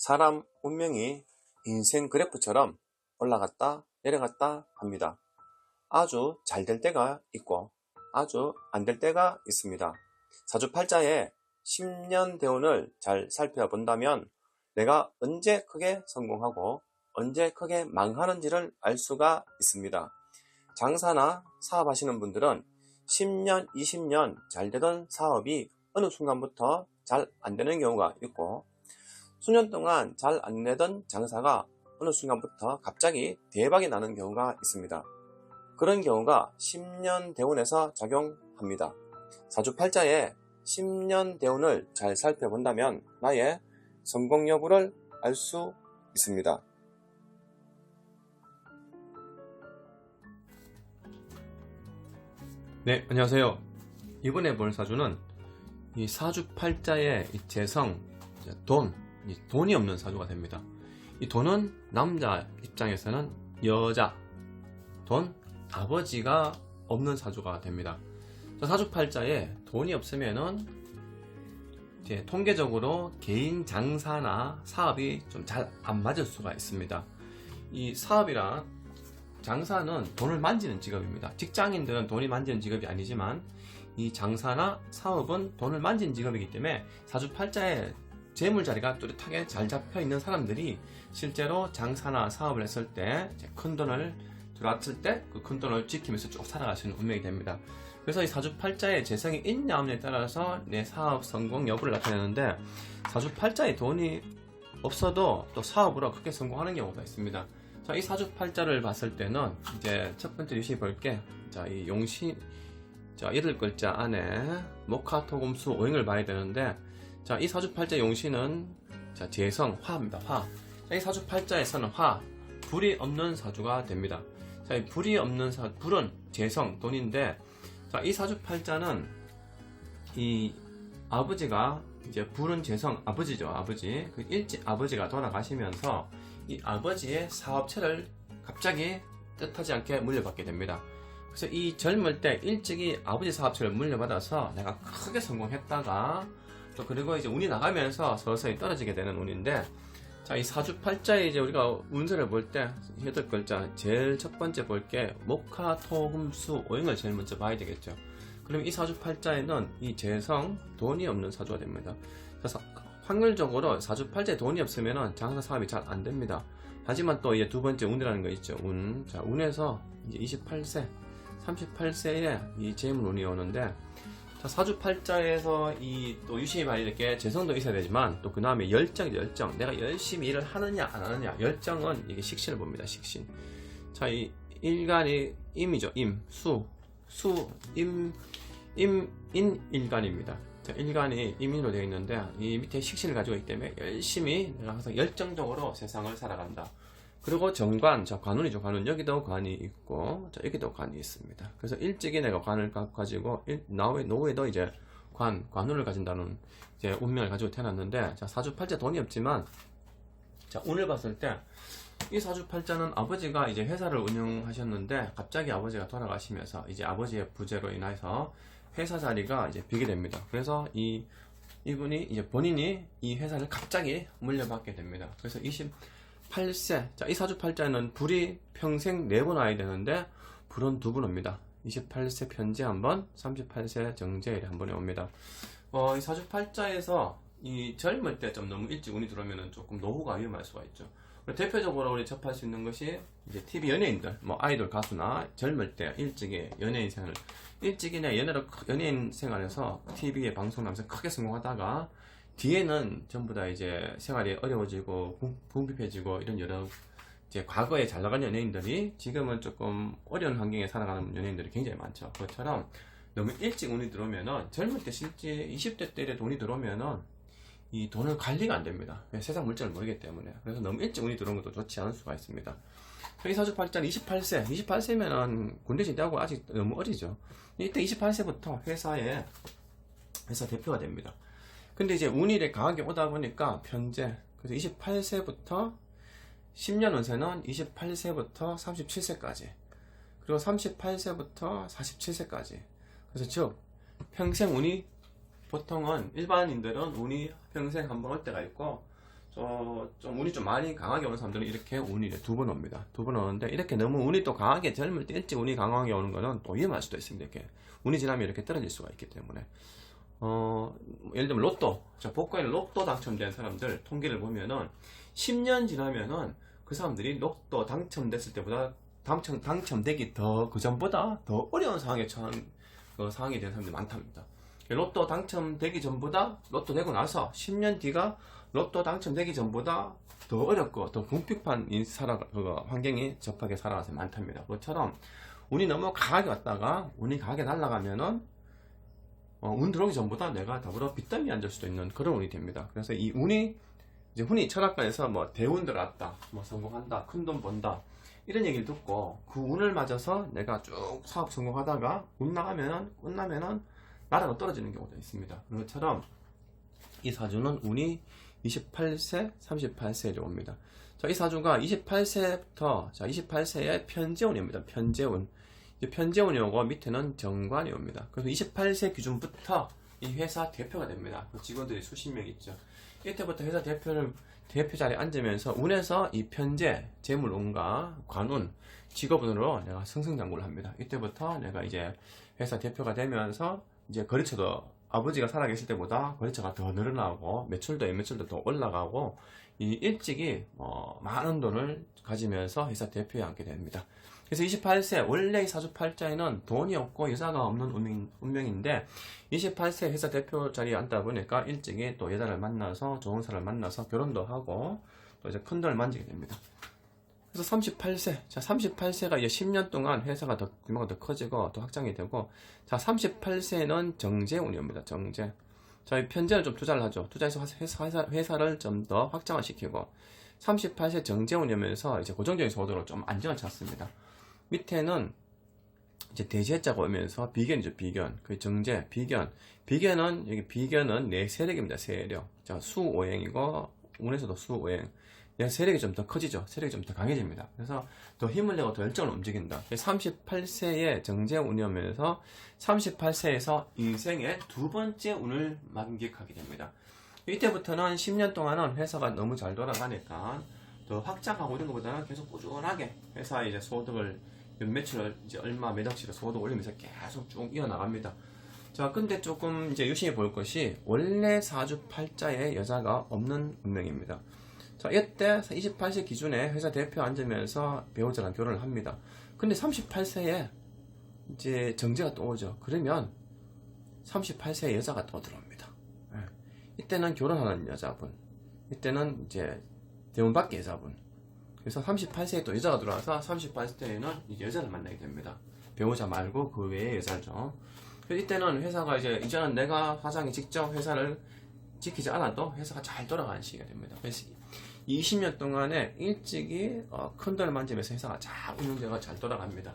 사람 운명이 인생 그래프처럼 올라갔다 내려갔다 합니다. 아주 잘 될 때가 있고 아주 안 될 때가 있습니다. 사주팔자의 10년 대운을 잘 살펴본다면 내가 언제 크게 성공하고 언제 크게 망하는지를 알 수가 있습니다. 장사나 사업하시는 분들은 10년, 20년 잘 되던 사업이 어느 순간부터 잘 안 되는 경우가 있고, 수년 동안 잘 안 되던 장사가 어느 순간부터 갑자기 대박이 나는 경우가 있습니다. 그런 경우가 10년 대운에서 작용합니다. 사주팔자의 10년 대운을 잘 살펴본다면 나의 성공 여부를 알 수 있습니다. 네, 안녕하세요. 이번에 볼 사주는 이 사주팔자의 이 재성, 돈이 없는 사주가 됩니다. 이 돈은 남자 입장에서는 여자, 돈, 아버지가 없는 사주가 됩니다. 사주팔자에 돈이 없으면은 이제 통계적으로 개인 장사나 사업이 좀 잘 안 맞을 수가 있습니다. 이 사업이랑 장사는 돈을 만지는 직업입니다. 직장인들은 돈이 만지는 직업이 아니지만 이 장사나 사업은 돈을 만지는 직업이기 때문에 사주팔자에 재물자리가 뚜렷하게 잘 잡혀 있는 사람들이 실제로 장사나 사업을 했을 때 큰 돈을 들어왔을 때 그 큰 돈을 지키면서 쭉 살아가시는 운명이 됩니다. 그래서 이 사주팔자에 재성이 있냐 없냐에 따라서 내 사업 성공 여부를 나타내는데, 사주팔자에 돈이 없어도 또 사업으로 크게 성공하는 경우가 있습니다. 자, 이 사주팔자를 봤을 때는 이제 첫 번째 유심히 볼게. 자, 이 용신, 자, 8글자 안에 목화토금수 오행을 봐야 되는데, 자, 이 사주팔자 용신은 자, 재성, 화입니다. 화. 자, 이 사주팔자에서는 화, 불이 없는 사주가 됩니다. 자, 이 불이 없는 불은 재성, 돈인데, 자, 이 사주팔자는 이 아버지가 이제 불은 재성, 아버지죠, 아버지. 그 일찍 아버지가 돌아가시면서 이 아버지의 사업체를 갑자기 뜻하지 않게 물려받게 됩니다. 그래서 이 젊을 때 일찍이 아버지 사업체를 물려받아서 내가 크게 성공했다가 또 그리고 이제 운이 나가면서 서서히 떨어지게 되는 운인데, 자, 이 사주팔자에 이제 우리가 운세를 볼 때 8글자 제일 첫 번째 볼 게 목화토금수 오행을 제일 먼저 봐야 되겠죠. 그럼 이 사주팔자에는 이 재성, 돈이 없는 사주가 됩니다. 그래서 확률적으로 사주팔자에 돈이 없으면 장사 사업이 잘 안 됩니다. 하지만 또 이제 두 번째 운이라는 거 있죠. 운. 자, 운에서 이제 28세, 38세에 이 재물 운이 오는데, 자, 사주팔자에서 이 또 유심히 봐야 될 게 재성도 있어야 되지만 또 그 다음에 열정. 내가 열심히 일을 하느냐 안 하느냐. 열정은 이게 식신을 봅니다. 식신. 자, 이 일간이 임이죠. 임, 인일간입니다. 자, 일간이 임인으로 되어 있는데 이 밑에 식신을 가지고 있기 때문에 열심히 내가 항상 열정적으로 세상을 살아간다. 그리고 정관, 자, 관운이죠. 관운. 여기도 관이 있고, 자, 여기도 관이 있습니다. 그래서 일찍이 내가 관을 가지고, 노후에도 이제 관운을 가진다는 이제 운명을 가지고 태어났는데, 자, 사주팔자 돈이 없지만, 자, 운을 봤을 때, 이 사주팔자는 아버지가 이제 회사를 운영하셨는데, 갑자기 아버지가 돌아가시면서, 이제 아버지의 부재로 인해서 회사 자리가 이제 비게 됩니다. 그래서 이분이 이제 본인이 이 회사를 갑자기 물려받게 됩니다. 그래서 28세. 자, 이 사주팔자는 불이 평생 4번 와야 되는데 불은 2번 옵니다. 28세 편제 한번, 38세 정제일에 한 번에 옵니다. 이 사주팔자에서 이 젊을 때 좀 너무 일찍 운이 들어오면 조금 노후가 위험할 수가 있죠. 대표적으로 우리 접할 수 있는 것이 이제 TV 연예인들, 뭐 아이돌 가수나 젊을 때 일찍이 연예인 생활을, 일찍이 연예인 생활에서 TV에 방송하면서 크게 성공하다가 뒤에는 전부 다 이제 생활이 어려워지고 궁핍해지고 이런 여러 이제 과거에 잘 나간 연예인들이 지금은 조금 어려운 환경에 살아가는 연예인들이 굉장히 많죠. 그것처럼 너무 일찍 운이 들어오면은 젊을 때 실제 20대 때에 돈이 들어오면은 이 돈을 관리가 안 됩니다. 세상 물정을 모르기 때문에. 그래서 너무 일찍 운이 들어오는 것도 좋지 않을 수가 있습니다. 이 사주팔자는 28세면은 군대 제대하고 아직 너무 어리죠. 이때 28세부터 회사 대표가 됩니다. 근데 이제 운이 이렇게 강하게 오다 보니까 편제, 그래서 28세부터 10년 운세는 28세부터 37세까지, 그리고 38세부터 47세까지. 그래서 즉 평생 운이, 보통은 일반인들은 운이 평생 한 번 올 때가 있고 좀 운이 좀 많이 강하게 오는 사람들은 이렇게 운이 2번 옵니다. 2번 오는데, 이렇게 너무 운이 또 강하게, 젊을 때 일찍 운이 강하게 오는 거는 또 위험할 수도 있습니다. 이렇게 운이 지나면 이렇게 떨어질 수가 있기 때문에. 예를 들면 로또, 복권에 로또 당첨된 사람들 통계를 보면은 10년 지나면은 그 사람들이 로또 당첨됐을 때보다 당첨되기 그 전보다 더 어려운 상황에 처한 그 상황이 된 사람들이 많답니다. 로또 당첨되기 전보다 로또 되고 나서 10년 뒤가 로또 당첨되기 전보다 더 어렵고 더 궁핍한 환경에 접하게 살아가서 많답니다. 그것처럼 운이 너무 강하게 왔다가 운이 강하게 날아가면은 운 들어오기 전보다 내가 더불어 빚더미에 앉을 수도 있는 그런 운이 됩니다. 그래서 이 운이 이제 흔히 철학가에서 뭐 대운 들어왔다, 뭐 성공한다, 큰 돈 번다 이런 얘기를 듣고 그 운을 맞아서 내가 쭉 사업 성공하다가 운 끝나면은 나라가 떨어지는 경우도 있습니다. 그것처럼 이 사주는 운이 28세, 38세에 옵니다. 자, 이 사주가 28세부터 28세의 편재운입니다. 편재운. 편재운이 오고 밑에는 정관이 옵니다. 그래서 28세 기준부터 이 회사 대표가 됩니다. 직원들이 수십 명 있죠. 이때부터 회사 대표 자리에 앉으면서 운에서 이 편재, 재물운과 관운, 직업운으로 내가 승승장구를 합니다. 이때부터 내가 이제 회사 대표가 되면서 이제 거래처도 아버지가 살아계실 때보다 거래처가 더 늘어나고 매출도 더 올라가고 이 일찍이 많은 돈을 가지면서 회사 대표에 앉게 됩니다. 그래서 28세 원래 이 사주팔자에는 돈이 없고 여자가 없는 운명인데 28세 회사 대표 자리에 앉다 보니까 일찍이 또 여자를 만나서 좋은 사람을 만나서 결혼도 하고 또 이제 큰 돈을 만지게 됩니다. 그래서 38세, 자 38세가 이제 10년 동안 회사가 규모가 더 커지고 더 확장이 되고, 자 38세는 정재운입니다. 정재. 자, 이 편재를 좀 투자를 하죠. 투자해서 회사를 좀 더 확장을 시키고, 38세 정재운이면서 이제 고정적인 소득으로 좀 안정을 찾습니다. 밑에는 이제 대재자가 오면서 비견이죠. 비견. 그 정재, 비견. 비견은 여기 비견은 내 세력입니다. 세력. 자 수오행이고 운에서도 수오행. 세력이 좀 더 커지죠. 세력이 좀 더 강해집니다. 그래서 더 힘을 내고 더 열정을 움직인다. 38세에 정재운이 오면서 38세에서 인생의 2번째 운을 만끽하게 됩니다. 이때부터는 10년 동안은 회사가 너무 잘 돌아가니까 더 확장하고 이런 것보다는 계속 꾸준하게 회사 이제 소득을 매출 이제 얼마 몇 억씩 소득 올리면서 계속 쭉 이어나갑니다. 자, 근데 조금 이제 유심히 볼 것이 원래 사주팔자에 여자가 없는 운명입니다. 자, 이때 28세 기준에 회사 대표 앉으면서 배우자랑 결혼을 합니다. 근데 38세에 이제 정제가 또 오죠. 그러면 38세에 여자가 또 들어옵니다. 이때는 결혼하는 여자분, 이때는 이제 대운 밖의 여자분. 그래서 38세에 또 여자가 들어와서 38세에는 이제 여자를 만나게 됩니다. 배우자 말고 그 외의 여자죠. 그래서 이때는 회사가 이제는 내가 사장이 직접 회사를 지키지 않아도 회사가 잘 돌아가는 시기가 됩니다. 그래서 20년 동안에 일찍이 큰 돈을 만지면서 회사가 잘 운영되고 잘 돌아갑니다.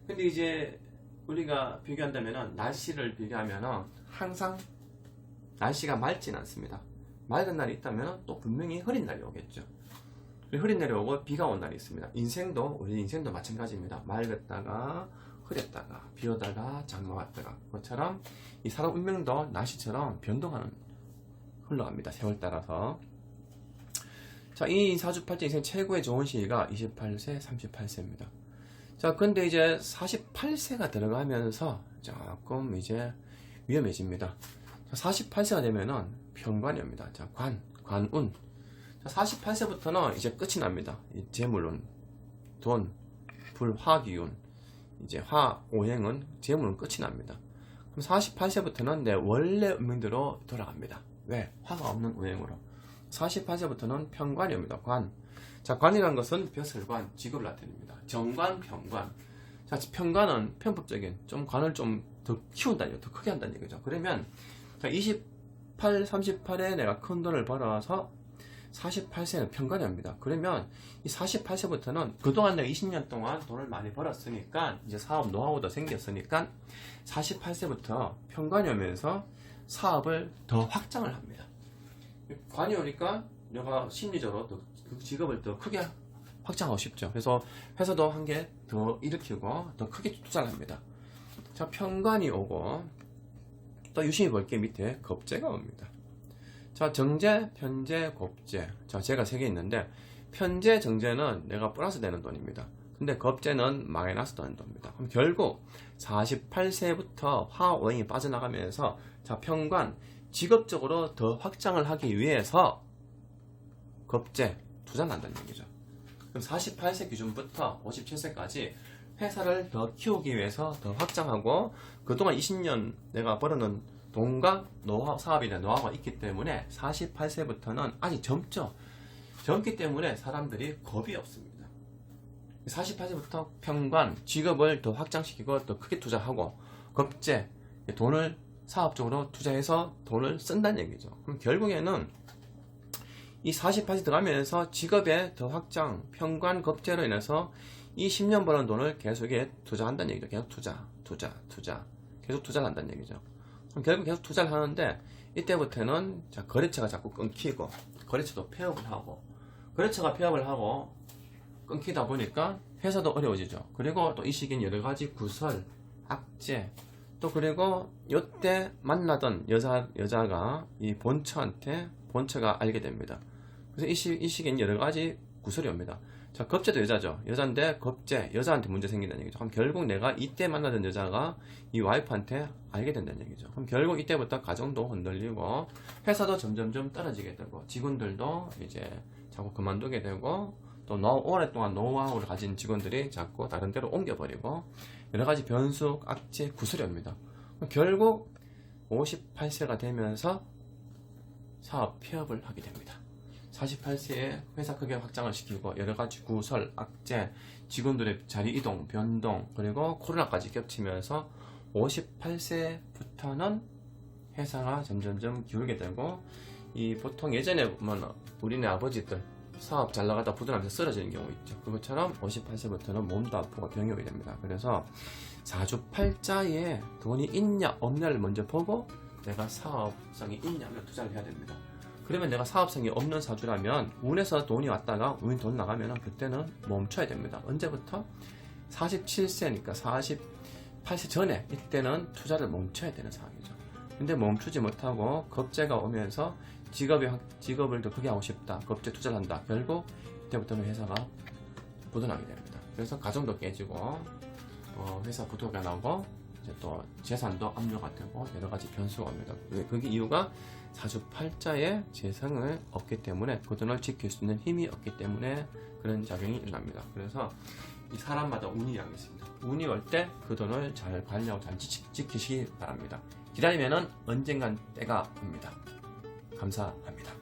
근데 이제 우리가 비교한다면은 날씨를 비교하면은 항상 날씨가 맑진 않습니다. 맑은 날이 있다면 또 분명히 흐린 날이 오겠죠. 흐린 날이 오고 비가 온 날이 있습니다. 우리 인생도 마찬가지입니다. 맑았다가 흐렸다가 비 오다가 장마 왔다가, 그것처럼 이 사람 운명도 날씨처럼 흘러갑니다. 세월 따라서. 자, 이 사주팔자 인생 최고의 좋은 시기가 28세, 38세입니다. 자, 근데 이제 48세가 들어가면서 조금 이제 위험해집니다. 48세가 되면은 편관이옵니다. 자, 관운. 자, 48세부터는 이제 끝이 납니다. 이 재물운, 돈, 불, 화기운. 이제 오행은 재물은 끝이 납니다. 그럼 48세부터는 내 원래 운명대로 돌아갑니다. 왜? 화가 없는 오행으로. 48세부터는 편관이옵니다. 관. 자, 관이라는 것은 벼슬관, 직업을 나타냅니다. 정관, 편관. 자, 편관은 편법적인, 관을 좀 더 키운다는, 더 크게 한다는 얘기죠. 그러면, 자, 38에 내가 큰 돈을 벌어서 48세는 편관이 옵니다. 그러면 이 48세부터는 그동안 내가 20년 동안 돈을 많이 벌었으니까, 이제 사업 노하우도 생겼으니까, 48세부터 편관이 오면서 사업을 더 확장을 합니다. 관이 오니까 내가 심리적으로 그 직업을 더 크게 확장하고 싶죠. 그래서 회사도 한 개 더 일으키고 더 크게 투자를 합니다. 자, 편관이 오고 또 유심히 볼 게 밑에 겁재가 옵니다. 자, 정제, 편제, 곱제. 자, 제가 세 개 있는데, 편제, 정제는 내가 플러스 되는 돈입니다. 근데 겁제는 마이너스 되는 돈입니다. 그럼 결국 48세부터 화원이 빠져나가면서, 자, 평관, 직업적으로 더 확장을 하기 위해서 겁제, 투자를 한다는 얘기죠. 그럼 48세 기준부터 57세까지 회사를 더 키우기 위해서 더 확장하고, 그동안 20년 내가 벌어놓은 돈과 노하우, 사업에 대한 노하우가 있기 때문에 48세부터는 아직 젊기 때문에 사람들이 겁이 없습니다. 48세부터 평관, 직업을 더 확장시키고 더 크게 투자하고, 겁제, 돈을 사업적으로 투자해서 돈을 쓴다는 얘기죠. 그럼 결국에는 이 48세 들어가면서 직업의 더 확장, 평관, 겁제로 인해서 이 10년 버는 돈을 계속에 투자한다는 얘기죠. 계속 계속 투자를 한다는 얘기죠. 그럼 결국 계속 투자를 하는데, 이때부터는 자, 거래처가 자꾸 끊기고, 거래처도 폐업을 하고, 거래처가 폐업을 하고 끊기다 보니까 회사도 어려워지죠. 그리고 또 이 시기엔 여러 가지 구설, 악재, 또 그리고 이때 만나던 여자가 이 본처가 알게 됩니다. 그래서 이 시기엔 여러 가지 구설이 옵니다. 자, 겁제도 여자죠. 여자인데 겁제, 여자한테 문제 생긴다는 얘기죠. 그럼 결국 내가 이때 만나던 여자가 이 와이프한테 알게 된다는 얘기죠. 그럼 결국 이때부터 가정도 흔들리고, 회사도 점점점 떨어지게 되고, 직원들도 이제 자꾸 그만두게 되고, 또 오랫동안 노하우를 가진 직원들이 자꾸 다른 데로 옮겨버리고, 여러 가지 변수, 악재, 구설이 옵니다. 그럼 결국 58세가 되면서 사업 폐업을 하게 됩니다. 48세에 회사 크게 확장을 시키고, 여러 가지 구설, 악재, 직원들의 자리 이동, 변동, 그리고 코로나까지 겹치면서 58세부터는 회사가 점점점 기울게 되고, 이 보통 예전에 보면 우리네 아버지들 사업 잘 나가다 부도나면서 쓰러지는 경우 있죠. 그것처럼 58세부터는 몸도 아프고 병이 오게 됩니다. 그래서 사주팔자에 돈이 있냐 없냐를 먼저 보고, 내가 사업성이 있냐면 투자를 해야 됩니다. 그러면 내가 사업성이 없는 사주라면, 운에서 돈이 왔다가 운이 돈 나가면 그때는 멈춰야 됩니다. 언제부터? 47세니까 48세 전에, 이때는 투자를 멈춰야 되는 상황이죠. 근데 멈추지 못하고 겁재가 오면서 직업을 더 크게 하고 싶다, 겁재 투자를 한다. 결국 이때부터는 회사가 부도나게 됩니다. 그래서 가정도 깨지고, 회사 부도가 나고, 이제 또 재산도 압류가 되고, 여러 가지 변수가 옵니다. 그게 이유가 사주팔자에 재성을 없기 때문에, 그 돈을 지킬 수 있는 힘이 없기 때문에 그런 작용이 일어납니다. 그래서 이 사람마다 운이라는 게 있습니다. 운이 올 때 그 돈을 잘 관리하고 잘 지키시기 바랍니다. 기다리면은 언젠간 때가 옵니다. 감사합니다.